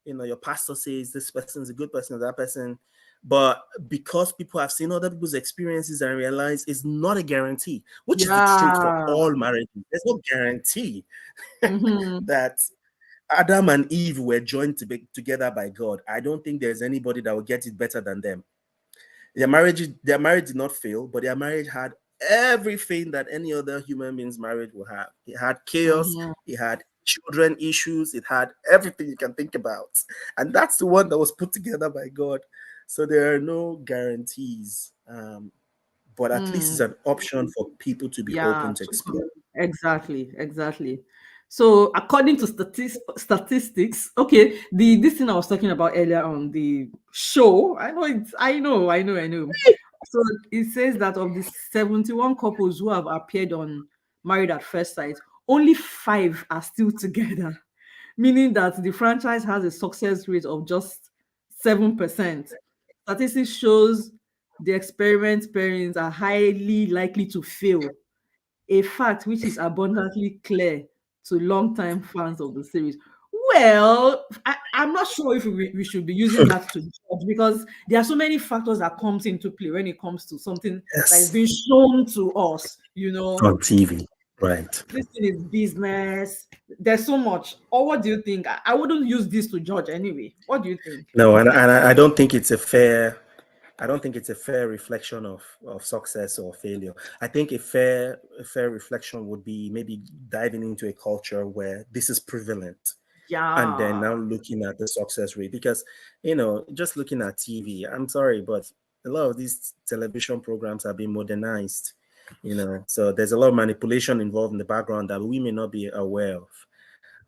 your pastor says this person is a good person, that person. But because people have seen other people's experiences and realize it's not a guarantee, which is the truth for Yeah. all marriages. There's no guarantee Mm-hmm. that Adam and Eve were joined together by God. I don't think there's anybody that will get it better than them. Their marriage did not fail, but their marriage had everything that any other human being's marriage will have. It had chaos, Mm-hmm. it had children issues, it had everything you can think about. And that's the one that was put together by God. So there are no guarantees. But at least it's Mm. an option for people to be Yeah. open to explore. Exactly. So according to statistics, okay, the this thing I was talking about earlier on the show, I know. So it says that of the 71 couples who have appeared on Married at First Sight, only 5 are still together, meaning that the franchise has a success rate of just 7%. Statistics shows the experiment pairings are highly likely to fail, a fact which is abundantly clear to longtime fans of the series. Well, I'm not sure if we should be using that to judge, because there are so many factors that comes into play when it comes to something that is Yes, being shown to us. on TV, right? This thing is business. There's so much. Or what do you think? I wouldn't use this to judge anyway. What do you think? No, and I don't think it's a fair. I don't think it's a fair reflection of success or failure. I think a fair reflection would be maybe diving into a culture where this is prevalent, and then Yeah. now looking at the success rate, because just looking at TV, I'm sorry, but a lot of these television programs have been modernized, so there's a lot of manipulation involved in the background that we may not be aware of.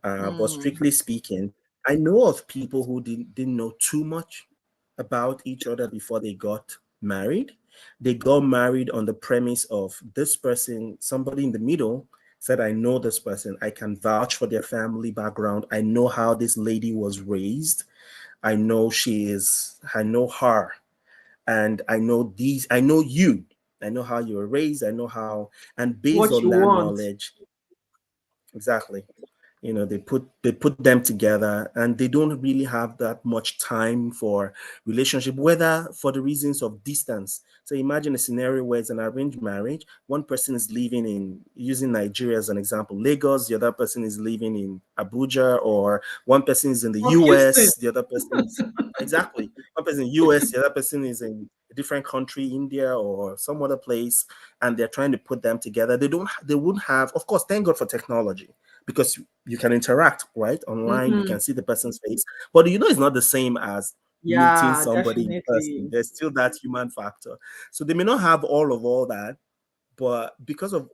But Mm. strictly speaking, I know of people who didn't know too much about each other before they got married. They got married on the premise of this person, somebody in the middle said, I know this person. I can vouch for their family background. I know how this lady was raised. I know her. And I know you. I know how you were raised. I know how, and based What on you that want. knowledge, exactly, they put them together, and they don't really have that much time for relationship, whether for the reasons of distance. So imagine a scenario where it's an arranged marriage. One person is living in, using Nigeria as an example, Lagos. The other person is living in Abuja, or one person is in the From Houston. US. The other person is, exactly, one person in US, the other person is in a different country, India or some other place, and they're trying to put them together. They wouldn't have, of course, thank God for technology, because you can interact right online, you Mhm. can see the person's face, but it's not the same as meeting Yeah, somebody in person. definitely. There's still that human factor. So they may not have all that, but because of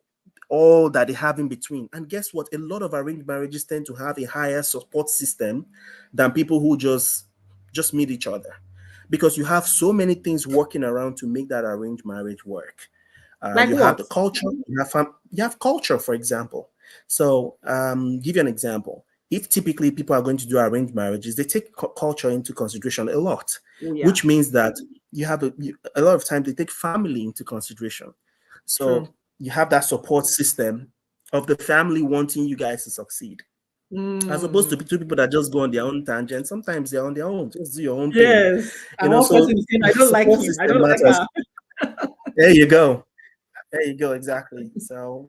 all that they have in between. And guess what? A lot of arranged marriages tend to have a higher support system than people who just meet each other, because you have so many things working around to make that arranged marriage work. Like You have what? the culture. You have culture, for example. So, give you an example. If typically people are going to do arranged marriages, they take culture into consideration a lot, Oh yeah, which means that a lot of times they take family into consideration. So true. you have that support system of the family wanting you guys to succeed, as opposed to Mm. two people that just go on their own tangent. Sometimes they're on their own, just do your own thing. Yes. And one So person is saying, I the don't like support him. I system don't like matters. her. There you go. There you go. Exactly. So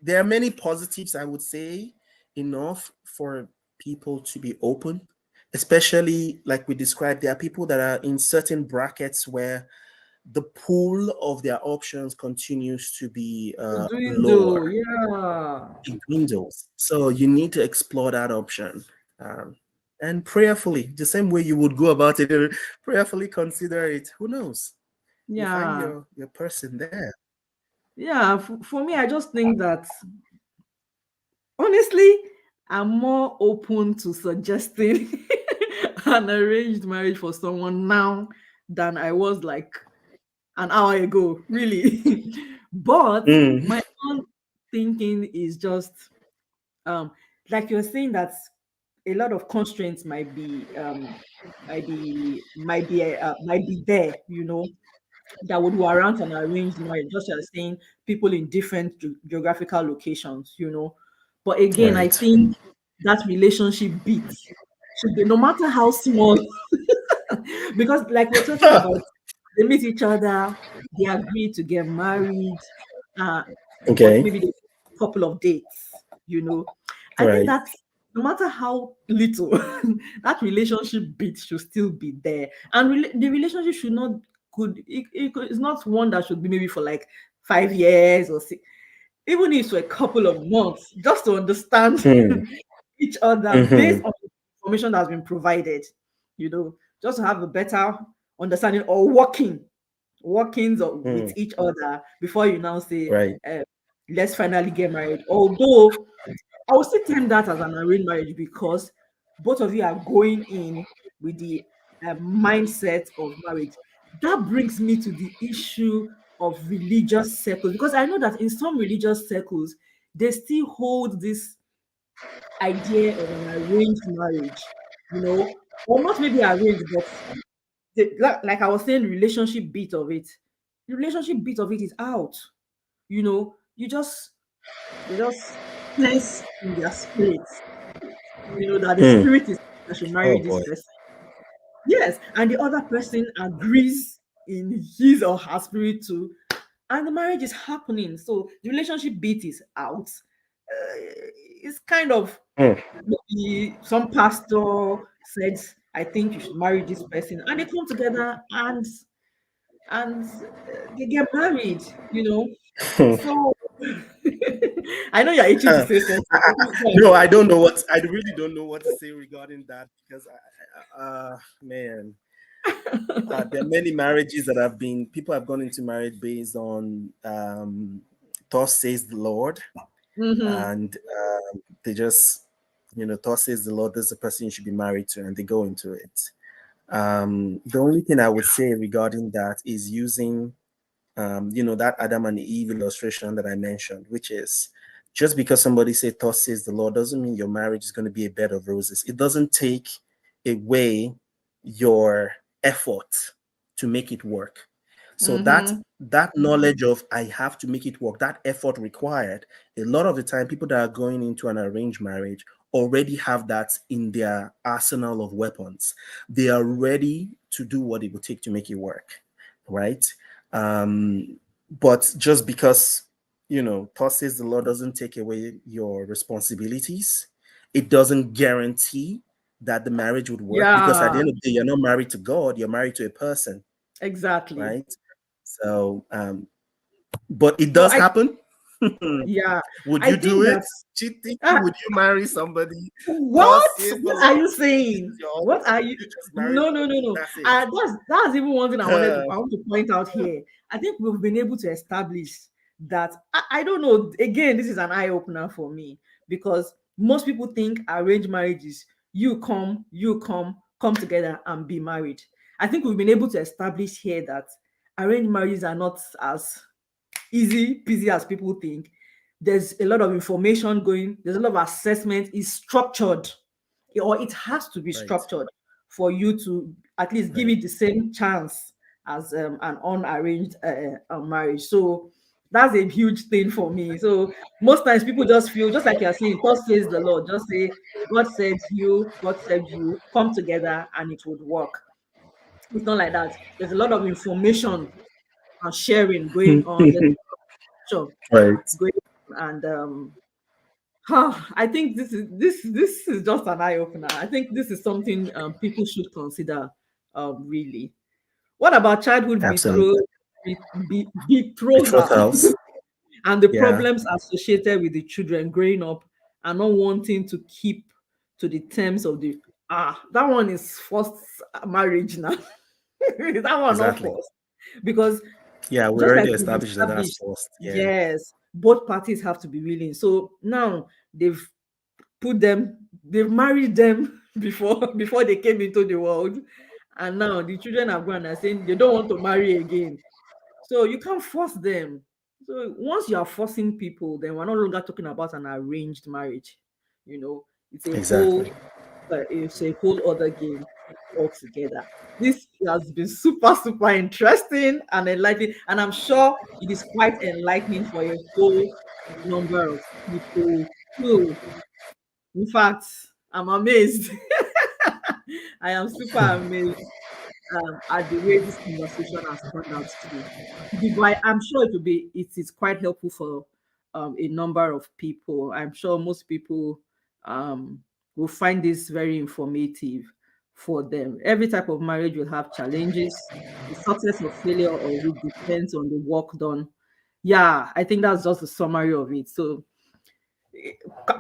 there are many positives, I would say, enough for people to be open, especially like we described. There are people that are in certain brackets where the pool of their options continues to be Dwindle. lower. Yeah. It dwindles. So you need to explore that option. Um, and prayerfully, the same way you would go about it, prayerfully consider it. Who knows? You find Yeah. your person there. Yeah. For me, I just think that honestly, I'm more open to suggesting an arranged marriage for someone now than I was like an hour ago, really. But Mm. my own thinking is just um like you're saying that a lot of constraints might be there, that would warrant an arranged marriage, just as saying people in different geographical locations, But again, I Right. think that relationship bit should be no matter how small, because like we're talking about, they meet each other, they agree to get married, but Okay. maybe they a couple of dates, you know. I think Right. that no matter how little, that relationship bit should still be there, and the relationship should not it's not one that should be maybe for like 5 years or six, even if it's for a couple of months, just to understand Mm. each other based Mm-hmm. on the information that's been provided, just to have a better understanding or workings with Mm. each other before you now say, Right. uh, let's finally get married. Although I would still term that as an arranged marriage because both of you are going in with the mindset of marriage. That brings me to the issue of religious circles, because I know that in some religious circles, they still hold this idea of an arranged marriage, or not maybe arranged, but like I was saying, the relationship bit of it is out. You know, you just they just sense in their spirits that the Hmm. spirit is I should marry Oh this boy. person. Yes, and the other person agrees in his or her spirit too, and the marriage is happening. So the relationship bit is out. It's kind of Hmm. maybe some pastor said, "I think you should marry this person," and they come together and they get married. So I know you're itching to say something. No, I don't know what. I really don't know what to say regarding that because, man, there are many marriages that have been. People have gone into marriage based on "Thus says the Lord," Mhm. and they just, "Thus says the Lord." This is the person you should be married to, and they go into it. The only thing I would say regarding that is using that Adam and Eve illustration that I mentioned, which is just because somebody say "Thus says the Lord" doesn't mean your marriage is going to be a bed of roses. It doesn't take away your effort to make it work. So Mhm. that knowledge of I have to make it work, that effort required, a lot of the time people that are going into an arranged marriage already have that in their arsenal of weapons. They are ready to do what it would take to make it work, right? But just because thus says the Lord doesn't take away your responsibilities, it doesn't guarantee that the marriage would work, because at the Yeah, end of the day, you're not married to God, you're married to a person, exactly. right? So but it So does happen. yeah, Would I you do think it? that Cheating? ah, Would you marry somebody? Thus what? says the What are Lord. you This is saying? your What husband. are you? You just marry No, no, them. no, no. That's it. That's even one thing I want to point out here. I think we've been able to establish that I don't know. Again, this is an eye opener for me because most people think arranged marriages, come together and be married. I think we've been able to establish here that arranged marriages are not as easy peasy as people think. There's a lot of information going, there's a lot of assessment, it's structured, or it has to be Right. structured for you to at least give Right. it the same chance as an unarranged marriage. So that's a huge thing for me. So most times people just feel, just like you're saying, God says the Lord, just say, God said you, come together and it would work. It's not like that. There's a lot of information and sharing going on. There's structure Right. going on, and I think this is just an eye opener. I think this is something people should consider. Really, what about childhood Absolutely. betrothal Betrothals. and the Yeah. problems associated with the children growing up and not wanting to keep to the terms of the that one is first marriage now. That one not Exactly. first because Yeah, we just like already we've established that that's established, forced. Yeah. yes, both parties have to be willing. So now they've they've married them before they came into the world, and now the children have gone and saying they don't want to marry again. So you can't force them. So once you are forcing people, then we're no longer talking about an arranged marriage. You know, it's a whole Exactly. it's a whole other game altogether. This has been super, super interesting and enlightening, and I'm sure it is quite enlightening for a whole number of people too. In fact, I'm amazed. I am super amazed at the way this conversation has turned out to be. But I'm sure it is quite helpful for a number of people. I'm sure most people will find this very informative for them. Every type of marriage will have challenges. The success or failure of it depends on the work done. Yeah, I think that's just the summary of it. So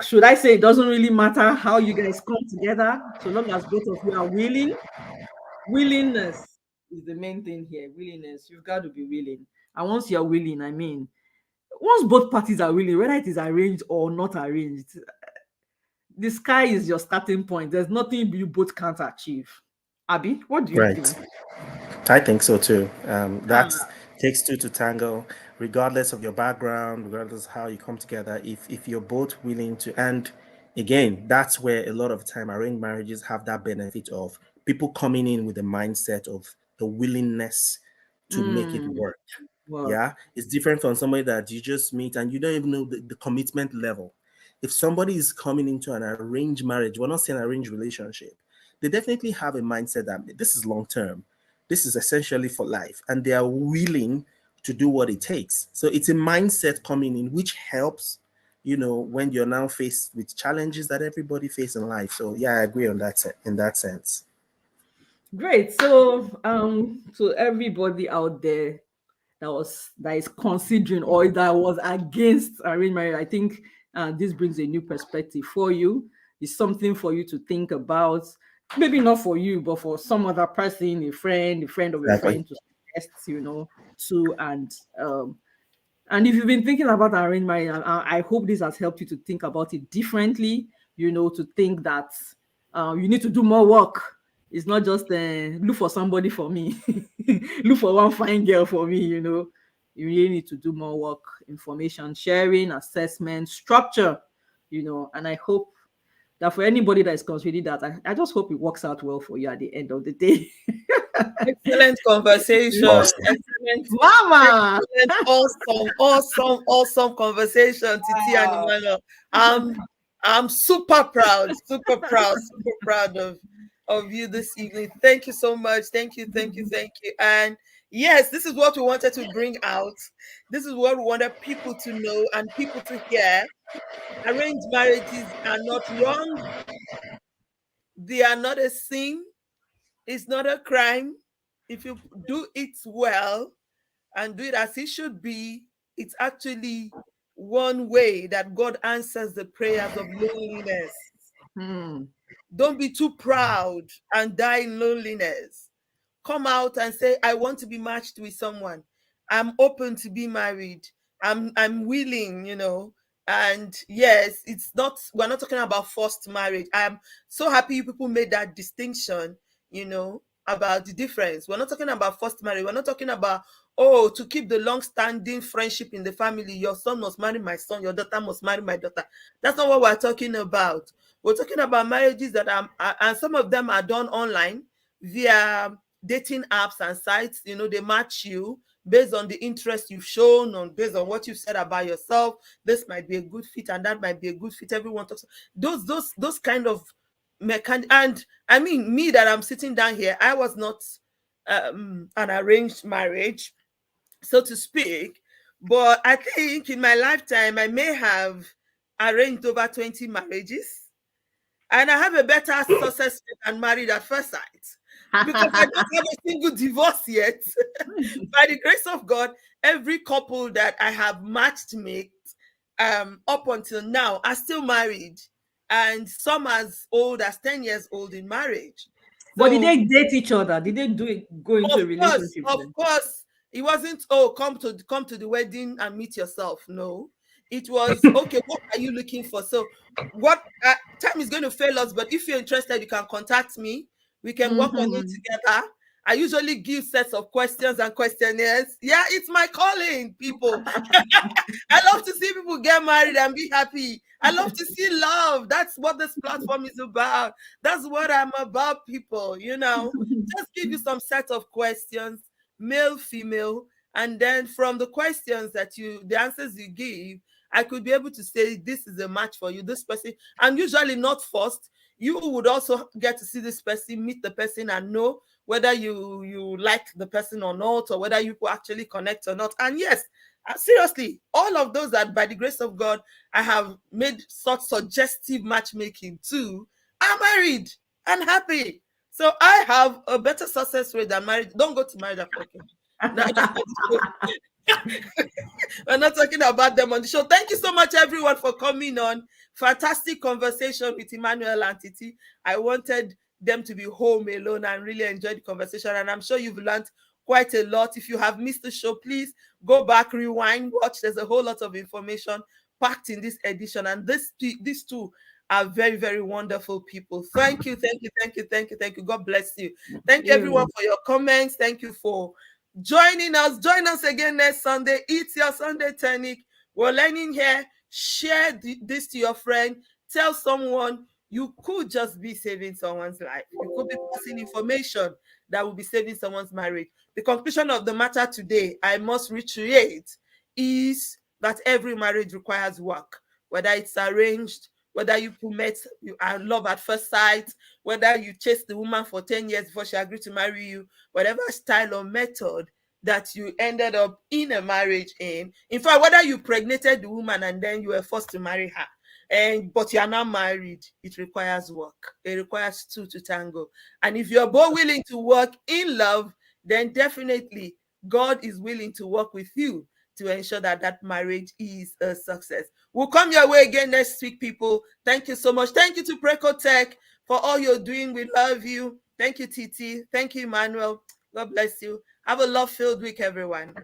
should I say it doesn't really matter how you guys come together, so long as both of you are willing. Willingness is the main thing here. Willingness. You've got to be willing. And once you're willing, I mean, once both parties are willing, whether it is arranged or not arranged, the sky is your starting point. There's nothing you both can't achieve. Abby, what do you Right. think? I think so too. That Ah, takes two to tango, regardless of your background, regardless of how you come together. If you're both willing to, and again, that's where a lot of time arranged marriages have that benefit of people coming in with the mindset of the willingness to make it mm, work. work. Yeah, it's different from somebody that you just meet and you don't even know the commitment level. if somebody is coming into an arranged marriage, we're not saying arranged relationship, they definitely have a mindset that this is long term, this is essentially for life, and they are willing to do what it takes. So it's a mindset coming in which helps, when you're now faced with challenges that everybody faces in life. So yeah, I agree on that in that sense. Great. So everybody out there that is considering or that was against arranged marriage, I think this brings a new perspective for you. It's something for you to think about. Maybe not for you, but for some other person, a friend of a Exactly. friend, to suggest, to and if you've been thinking about arranged marriage, I hope this has helped you to think about it differently. To think that you need to do more work. It's not just look for somebody for me, look for one fine girl for me. You really need to do more work, information sharing, assessment, structure. And I hope that for anybody that is considering that, I just hope it works out well for you at the end of the day. Excellent conversation. Awesome. Excellent. Mama. Awesome conversation, Titi and Wow. Emmanuel. I'm super proud of you this evening. Thank you so much. Thank you. And yes, this is what we wanted to bring out. This is what we wanted people to know and people to hear. Arranged marriages are not wrong. They are not a sin. It's not a crime. If you do it well and do it as it should be, it's actually one way that God answers the prayers of loneliness. Don't be too proud and die in loneliness. Come out and say, I want to be matched with someone. I'm open to be married. I'm willing, And yes, we're not talking about forced marriage. I'm so happy you people made that distinction, about the difference. We're not talking about forced marriage. We're not talking about, to keep the long-standing friendship in the family, your son must marry my son, your daughter must marry my daughter. That's not what we're talking about. We're talking about marriages that and some of them are done online via dating apps and sites. They match you based on the interest you've shown, based on what you've said about yourself. This might be a good fit and that might be a good fit. Everyone talks those kind of mechanic. And I mean, me that I'm sitting down here, I was not an arranged marriage, so to speak, but I think in my lifetime I may have arranged over 20 marriages, and I have a better success rate than married at first sight, because I don't have a single divorce yet. By the grace of God, every couple that I have matched made up until now are still married, and some as old as 10 years old in marriage. But did they date each other? Did they go into a relationship? Of course, it wasn't, come to the wedding and meet yourself. No, it was, okay, what are you looking for? So what time is going to fail us, but if you're interested, you can contact me. We can work on it together. I usually give sets of questions and questionnaires. Yeah, it's my calling, people. I love to see people get married and be happy. I love to see love. That's what this platform is about. That's what I'm about, people. Just give you some set of questions, male, female, and then from the questions the answers you give, I could be able to say this is a match for you, this person. And usually not first. You would also get to see this person, meet the person, and know whether you like the person or not, or whether you could actually connect or not. And yes, seriously, all of those that by the grace of God I have made such suggestive matchmaking to are married and happy. So I have a better success rate than marriage. Don't go to marriage after. We're not talking about them on the show. Thank you so much, everyone, for coming on. Fantastic conversation with Emmanuel and Titi. I wanted them to be home alone and really enjoy the conversation. And I'm sure you've learned quite a lot. If you have missed the show, please go back, rewind, watch. There's a whole lot of information packed in this edition. And these two are very, very wonderful people. Thank you. God bless you. Thank you, everyone, for your comments. Thank you for joining us. Join us again next Sunday. It's your Sunday Tonic. We're learning here. Share this to your friend. Tell someone. You could just be saving someone's life. You could be passing information that will be saving someone's marriage. The conclusion of the matter today, I must reiterate, is that every marriage requires work. whether it's arranged, whether you met love at first sight, whether you chased the woman for 10 years before she agreed to marry you, whatever style or method that you ended up in a marriage in fact, whether you pregnated the woman and then you were forced to marry her, but you are not married, it requires work. It requires two to tango. And if you're both willing to work in love, then definitely God is willing to work with you to ensure that that marriage is a success. We'll come your way again next week, people. Thank you so much. Thank you to Precotech for all you're doing. We love you. Thank you, Titi. Thank you, Emmanuel. God bless you. Have a love-filled week, everyone.